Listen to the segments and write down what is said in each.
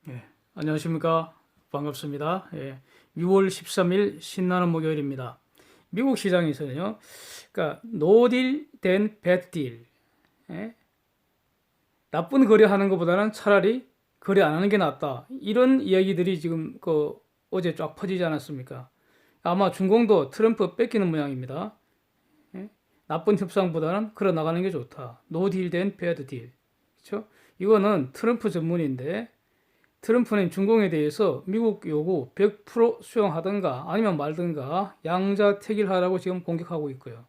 예, 안녕하십니까. 반갑습니다. 6월 13일 신나는 목요일입니다. 미국 시장에서는요, 그러니까 노딜 된 배딜, 나쁜 거래하는 것보다는 차라리 거래 안 하는 게 낫다. 이런 이야기들이 지금 어제 쫙 퍼지지 않았습니까? 아마 중공도 트럼프 뺏기는 모양입니다. 예? 나쁜 협상보다는 걸어 나가는 게 좋다. 노딜 된 배드 딜. 그렇죠? 이거는 트럼프 전문인데 트럼프는 중공에 대해서 미국 요구 100% 수용하든가 아니면 말든가 양자택일하라고 지금 공격하고 있고요.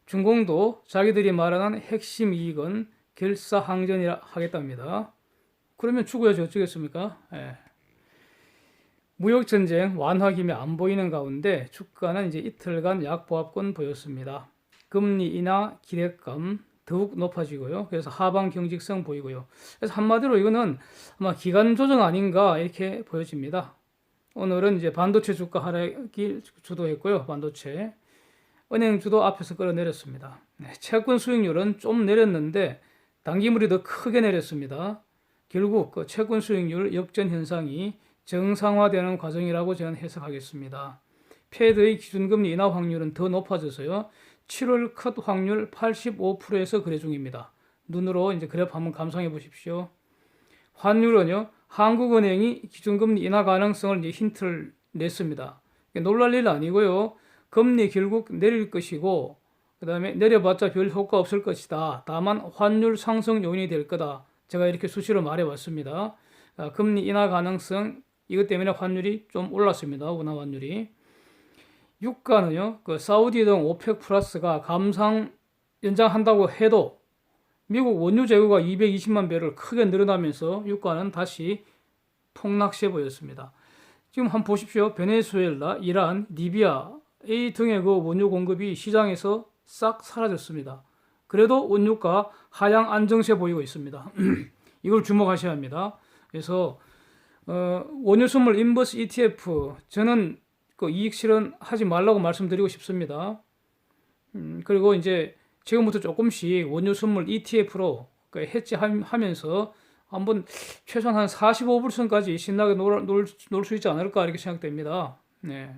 중공도 자기들이 말하는 핵심 이익은 결사항전이라 하겠답니다. 그러면 죽어야지 어쩌겠습니까? 예. 무역전쟁 완화 기미 안 보이는 가운데 주가는 이제 이틀간 약보합권 보였습니다. 금리 인하 기대감 더욱 높아지고요. 그래서 하방 경직성 보이고요. 그래서 한마디로 이거는 아마 기간 조정 아닌가 이렇게 보여집니다. 오늘은 이제 반도체 주가 하락이 주도했고요. 반도체. 은행주도 앞에서 끌어내렸습니다. 네, 채권 수익률은 좀 내렸는데 단기물이 더 크게 내렸습니다. 결국 그 채권 수익률 역전 현상이 정상화되는 과정이라고 저는 해석하겠습니다. 패드의 기준금리 인하 확률은 더 높아져서요. 7월 컷 확률 85%에서 거래 중입니다. 눈으로 이제 그래프 한번 감상해 보십시오. 환율은요. 한국은행이 기준금리 인하 가능성을 이제 힌트를 냈습니다. 놀랄 일 아니고요. 금리 결국 내릴 것이고 그 다음에 내려봤자 별 효과 없을 것이다. 다만 환율 상승 요인이 될 거다. 제가 이렇게 수시로 말해왔습니다. 금리 인하 가능성 이것 때문에 환율이 좀 올랐습니다. 원화 환율이. 유가는요. 그 사우디 등 오펙 플러스가 감상 연장한다고 해도 미국 원유 재고가 220만 배럴 크게 늘어나면서 유가는 다시 폭락세 보였습니다. 지금 한번 보십시오. 베네수엘라, 이란, 리비아 이 등의 그 원유 공급이 시장에서 싹 사라졌습니다. 그래도 원유가 하향 안정세 보이고 있습니다. 이걸 주목하셔야 합니다. 그래서 원유 선물 인버스 ETF 저는 그 이익 실현하지 말라고 말씀드리고 싶습니다. 그리고 이제 지금부터 조금씩 원유 선물 ETF로 그 해지하면서 한번 최소한 한 45%까지 신나게 놀 수 있지 않을까 이렇게 생각됩니다. 네.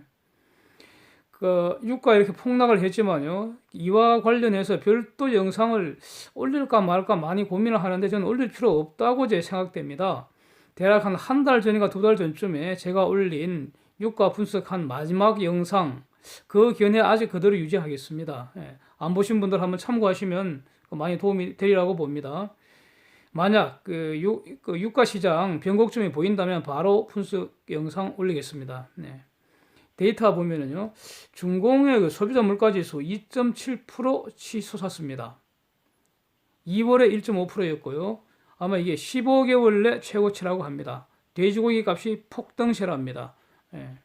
그 유가 이렇게 폭락을 했지만요. 이와 관련해서 별도 영상을 올릴까 말까 많이 고민을 하는데 저는 올릴 필요 없다고 제 생각됩니다. 대략 한 달 전인가 두 달 전쯤에 제가 올린 유가 분석한 마지막 영상 그 견해 아직 그대로 유지하겠습니다. 예, 안 보신 분들 한번 참고하시면 많이 도움이 되리라고 봅니다. 만약 그 유가 시장 변곡점이 보인다면 바로 분석 영상 올리겠습니다. 네. 데이터 보면은요, 중공의 그 소비자 물가지수 2.7% 치솟았습니다. 2월에 1.5%였고요. 아마 이게 15개월 내 최고치라고 합니다. 돼지고기 값이 폭등세랍니다. 예.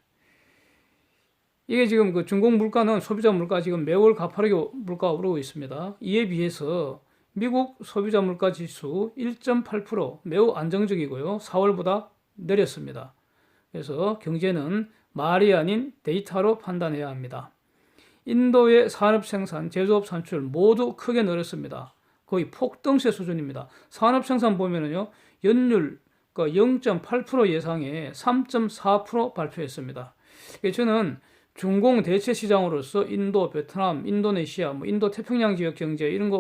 이게 지금 그 중공 물가는 소비자 물가 지금 매월 가파르게 물가가 오르고 있습니다. 이에 비해서 미국 소비자 물가 지수 1.8% 매우 안정적이고요. 4월보다 내렸습니다. 그래서 경제는 말이 아닌 데이터로 판단해야 합니다. 인도의 산업 생산, 제조업 산출 모두 크게 늘었습니다. 거의 폭등세 수준입니다. 산업 생산 보면은요, 연율 0.8% 예상에 3.4% 발표했습니다. 저는 중공 대체 시장으로서 인도, 베트남, 인도네시아, 인도 태평양 지역 경제 이런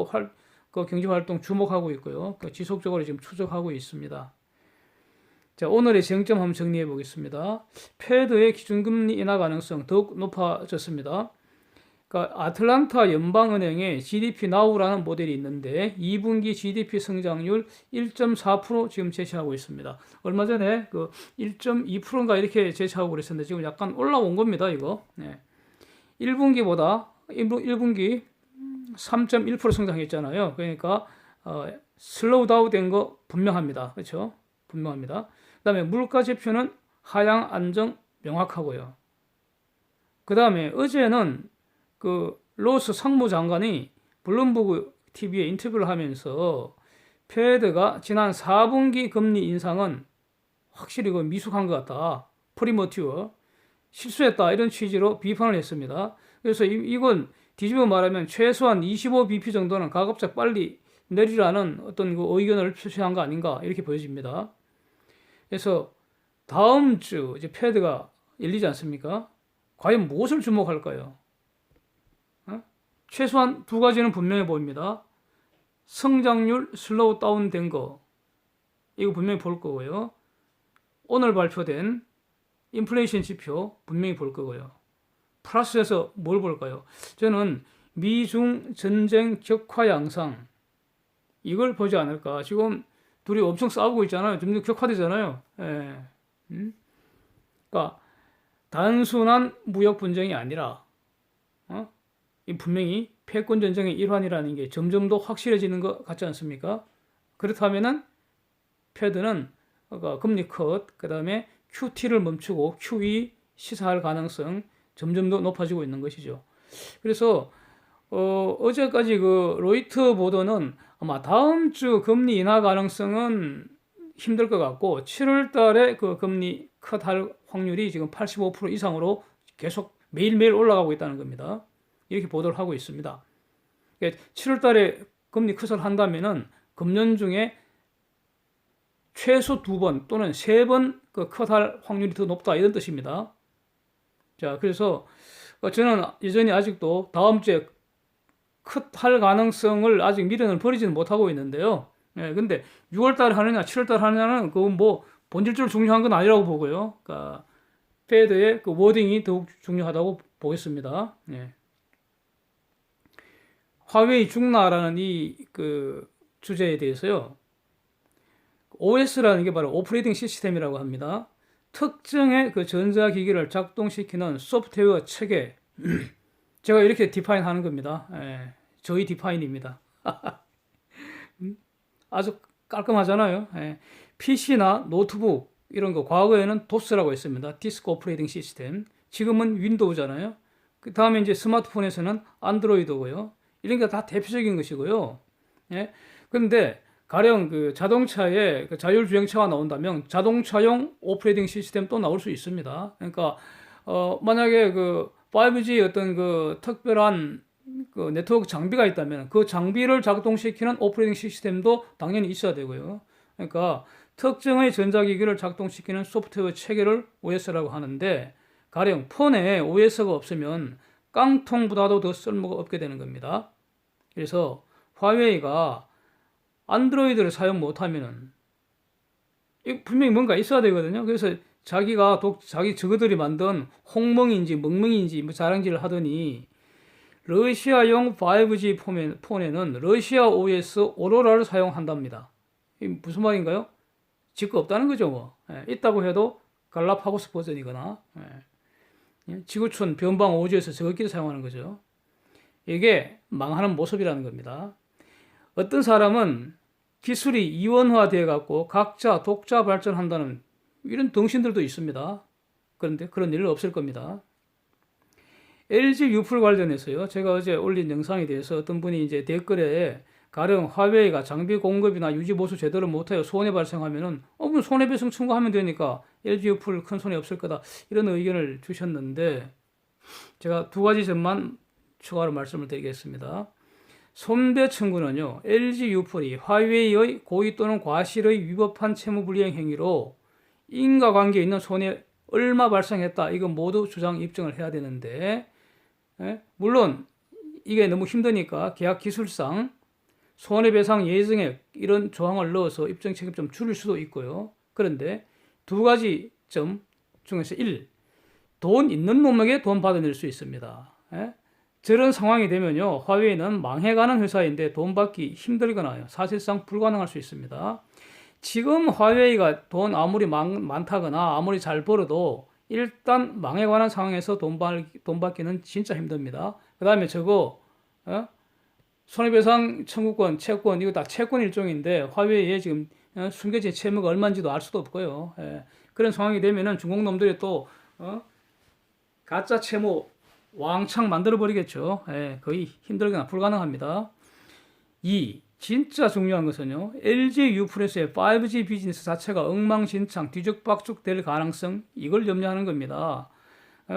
그 경제 활동 주목하고 있고요. 지속적으로 지금 추적하고 있습니다. 자, 오늘의 쟁점 한번 정리해 보겠습니다. 패드의 기준금리 인하 가능성 더욱 높아졌습니다. 그러니까 아틀란타 연방은행의 GDP Now라는 모델이 있는데 2분기 GDP 성장률 1.4% 지금 제시하고 있습니다. 얼마 전에 그 1.2%인가 이렇게 제시하고 그랬었는데 지금 약간 올라온 겁니다, 이거. 네. 1분기 3.1% 성장했잖아요. 그러니까 슬로우 다운 된 거 분명합니다. 그렇죠? 분명합니다. 그다음에 물가 지표는 하향 안정 명확하고요. 그다음에 어제는 그 로스 상무장관이 블룸버그 TV에 인터뷰를 하면서 패드가 지난 4분기 금리 인상은 확실히 그 미숙한 것 같다. 프리머튜어 실수했다 이런 취지로 비판을 했습니다. 그래서 이건 뒤집어 말하면 최소한 25bp 정도는 가급적 빨리 내리라는 어떤 그 의견을 표시한 거 아닌가 이렇게 보여집니다. 그래서 다음 주 이제 패드가 열리지 않습니까? 과연 무엇을 주목할까요? 어? 최소한 두 가지는 분명해 보입니다. 성장률 슬로우 다운 된 거, 이거 분명히 볼 거고요. 오늘 발표된 인플레이션 지표 분명히 볼 거고요. 플러스에서 뭘 볼까요? 저는 미중 전쟁 격화 양상, 이걸 보지 않을까. 지금 둘이 엄청 싸우고 있잖아요. 점점 격화되잖아요. 예. 그러니까 단순한 무역 분쟁이 아니라 이 분명히 패권 전쟁의 일환이라는 게 점점 더 확실해지는 것 같지 않습니까? 그렇다면은 패드는 금리 컷, 그다음에 QT를 멈추고 QE 시사할 가능성 점점 더 높아지고 있는 것이죠. 그래서 어제까지 그 로이터 보도는 아마 다음 주 금리 인하 가능성은 힘들 것 같고 7월 달에 그 금리 컷할 확률이 지금 85% 이상으로 계속 매일매일 올라가고 있다는 겁니다. 이렇게 보도를 하고 있습니다. 7월 달에 금리 컷을 한다면은 금년 중에 최소 2번 또는 3번 그 컷할 확률이 더 높다 이런 뜻입니다. 자, 그래서 저는 여전히 아직도 다음 주에 컷할 가능성을 아직 미련을 버리지는 못하고 있는데요. 예, 근데 6월 달에 하느냐, 7월 달에 하느냐는 그건 뭐 본질적으로 중요한 건 아니라고 보고요. 그러니까 패드의 그 워딩이 더욱 중요하다고 보겠습니다. 예. 화웨이 중나라는 이 그 주제에 대해서요. OS라는 게 바로 오퍼레이팅 시스템이라고 합니다. 특정의 그 전자기기를 작동시키는 소프트웨어 체계. 제가 이렇게 디파인 하는 겁니다. 예, 저희 디파인입니다. 아주 깔끔하잖아요. 예, PC나 노트북 이런 거 과거에는 DOS라고 했습니다. 디스크 오퍼레이팅 시스템. 지금은 윈도우잖아요. 그 다음에 이제 스마트폰에서는 안드로이드고요. 이런 게 다 대표적인 것이고요. 예, 그런데 가령 그 자동차에 그 자율주행차가 나온다면 자동차용 오퍼레이팅 시스템 또 나올 수 있습니다. 그러니까 만약에 그 5G 어떤 그 특별한 그 네트워크 장비가 있다면 그 장비를 작동시키는 오퍼레이팅 시스템도 당연히 있어야 되고요. 그러니까 특정의 전자기기를 작동시키는 소프트웨어 체계를 OS라고 하는데 가령 폰에 OS가 없으면 깡통보다도 더 쓸모가 없게 되는 겁니다. 그래서 화웨이가 안드로이드를 사용 못하면은 분명히 뭔가 있어야 되거든요. 그래서 자기가 자기 저거들이 만든 홍멍인지 멍멍인지 뭐 자랑질을 하더니 러시아용 5G 폰에는 러시아 OS 오로라를 사용한답니다. 이게 무슨 말인가요? 지가 없다는 거죠, 뭐. 예, 있다고 해도 갈라파고스 버전이거나 지구촌 변방 5G에서 저것끼리 사용하는 거죠. 이게 망하는 모습이라는 겁니다. 어떤 사람은 기술이 이원화되어 갖고 각자 독자 발전한다는 이런 덩신들도 있습니다. 그런데 그런 일은 없을 겁니다. LG U 풀 관련해서요. 제가 어제 올린 영상에 대해서 어떤 분이 이제 댓글에 가령 화웨이가 장비 공급이나 유지 보수 제대로 못하여 손해 발생하면은 그럼 손해배상 청구하면 되니까 LG U 풀 큰 손해 없을 거다 이런 의견을 주셨는데 제가 두 가지 점만 추가로 말씀을 드리겠습니다. 손배 청구는요, LG U 풀이 화웨이의 고의 또는 과실의 위법한 채무불이행 행위로 인과관계에 있는 손해 얼마 발생했다 이거 모두 주장 입증을 해야 되는데 물론 이게 너무 힘드니까 계약 기술상 손해배상 예정액 이런 조항을 넣어서 입증 책임 좀 줄일 수도 있고요. 그런데 두 가지 점 중에서 1. 돈 있는 놈에게 돈 받아낼 수 있습니다. 저런 상황이 되면요, 화웨이는 망해가는 회사인데 돈 받기 힘들거나 사실상 불가능할 수 있습니다. 지금 화웨이가 돈 아무리 많다거나 아무리 잘 벌어도 일단 망해가는 상황에서 돈 받기는 진짜 힘듭니다. 그 다음에 저거 손해배상 청구권, 채권 이거 다 채권 일종인데 화웨이에 지금 숨겨진 채무가 얼마인지도 알 수도 없고요. 그런 상황이 되면은 중국놈들이 또 가짜 채무 왕창 만들어 버리겠죠. 거의 힘들거나 불가능합니다. 2. 진짜 중요한 것은요. LG U+의 5G 비즈니스 자체가 엉망진창 뒤죽박죽 될 가능성 이걸 염려하는 겁니다.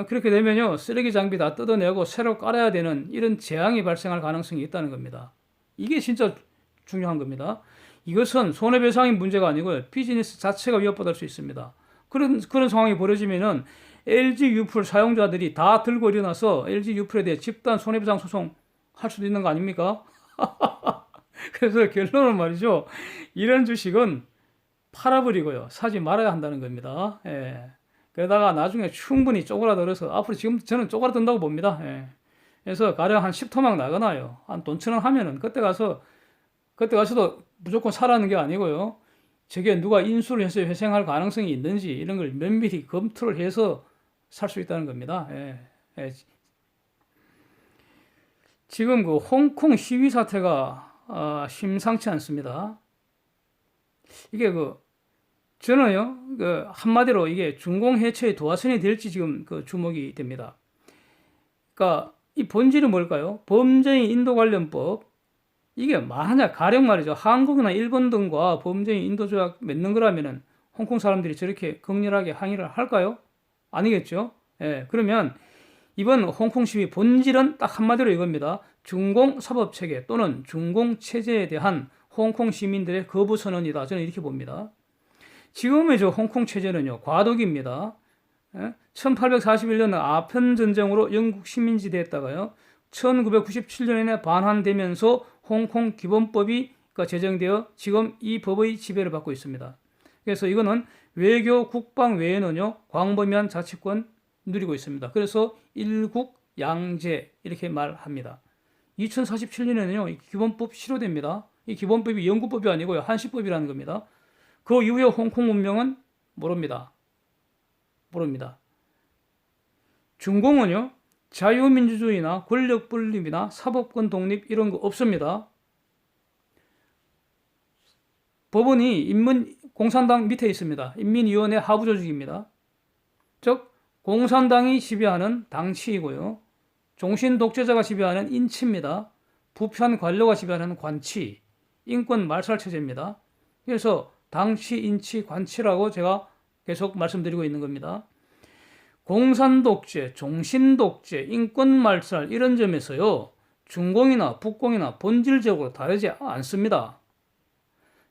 그렇게 되면요. 쓰레기 장비 다 뜯어내고 새로 깔아야 되는 이런 재앙이 발생할 가능성이 있다는 겁니다. 이게 진짜 중요한 겁니다. 이것은 손해배상의 문제가 아니고요. 비즈니스 자체가 위협받을 수 있습니다. 그런 상황이 벌어지면은 LG 유플 사용자들이 다 들고 일어나서 LG 유플에 대해 집단 손해배상 소송 할 수도 있는 거 아닙니까? 그래서 결론은 말이죠. 이런 주식은 팔아버리고요. 사지 말아야 한다는 겁니다. 예. 그러다가 나중에 충분히 쪼그라들어서 앞으로 지금 저는 쪼그라든다고 봅니다. 예. 그래서 가령 한 10토막 나거나요. 한 돈 1,000원 하면은 그때 가서도 무조건 사라는 게 아니고요. 저게 누가 인수를 해서 회생할 가능성이 있는지 이런 걸 면밀히 검토를 해서 살 수 있다는 겁니다. 예. 예. 지금 그 홍콩 시위 사태가 심상치 않습니다. 이게 저는요, 한마디로 이게 중공 해체의 도화선이 될지 지금 주목이 됩니다. 그러니까 이 본질은 뭘까요? 범죄인 인도 관련법. 이게 만약 가령 말이죠. 한국이나 일본 등과 범죄인 인도 조약 맺는 거라면은 홍콩 사람들이 저렇게 극렬하게 항의를 할까요? 아니겠죠? 예, 그러면 이번 홍콩 시위 본질은 딱 한마디로 이겁니다. 중공 사법 체계 또는 중공 체제에 대한 홍콩 시민들의 거부 선언이다. 저는 이렇게 봅니다. 지금의 저 홍콩 체제는요, 과도기입니다. 1841년 아편 전쟁으로 영국 식민지 됐다가요, 1997년에 반환되면서 홍콩 기본법이 제정되어 지금 이 법의 지배를 받고 있습니다. 그래서 이거는 외교, 국방 외에는요, 광범위한 자치권 누리고 있습니다. 그래서 일국 양제 이렇게 말합니다. 2047년에는요, 이 기본법 실효됩니다. 이 기본법이 영국법이 아니고요, 한시법이라는 겁니다. 그 이후에 홍콩 문명은 모릅니다. 중공은요, 자유민주주의나 권력 분립이나 사법권 독립 이런 거 없습니다. 법원이 공산당 밑에 있습니다. 인민위원회 하부 조직입니다. 즉 공산당이 지배하는 당치이고요. 종신 독재자가 지배하는 인치입니다. 부패한 관료가 지배하는 관치, 인권 말살 체제입니다. 그래서 당치, 인치, 관치라고 제가 계속 말씀드리고 있는 겁니다. 공산독재, 종신독재, 인권말살 이런 점에서요. 중공이나 북공이나 본질적으로 다르지 않습니다.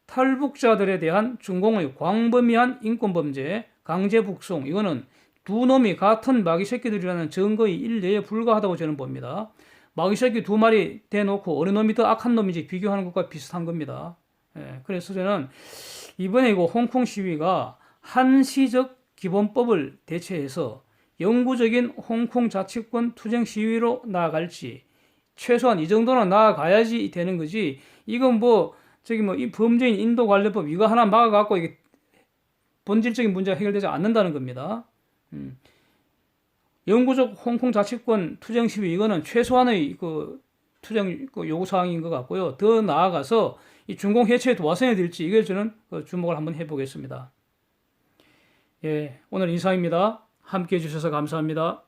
탈북자들에 대한 중공의 광범위한 인권범죄, 강제북송 이거는 두 놈이 같은 마귀 새끼들이라는 증거의 일례에 불과하다고 저는 봅니다. 마귀 새끼 두 마리 대놓고 어느 놈이 더 악한 놈인지 비교하는 것과 비슷한 겁니다. 예, 그래서 저는 이번에 이거 홍콩 시위가 한시적 기본법을 대체해서 영구적인 홍콩 자치권 투쟁 시위로 나아갈지 최소한 이 정도는 나아가야지 되는 거지. 이건 이 범죄인 인도 관련법 이거 하나 막아갖고 이게 본질적인 문제가 해결되지 않는다는 겁니다. 영구적 홍콩 자치권 투쟁 시위 이거는 최소한의 투쟁 요구 사항인 것 같고요. 더 나아가서 이 중공 해체에 도화선이 될지 이걸 저는 주목을 한번 해보겠습니다. 예, 오늘 이상입니다. 함께 해주셔서 감사합니다.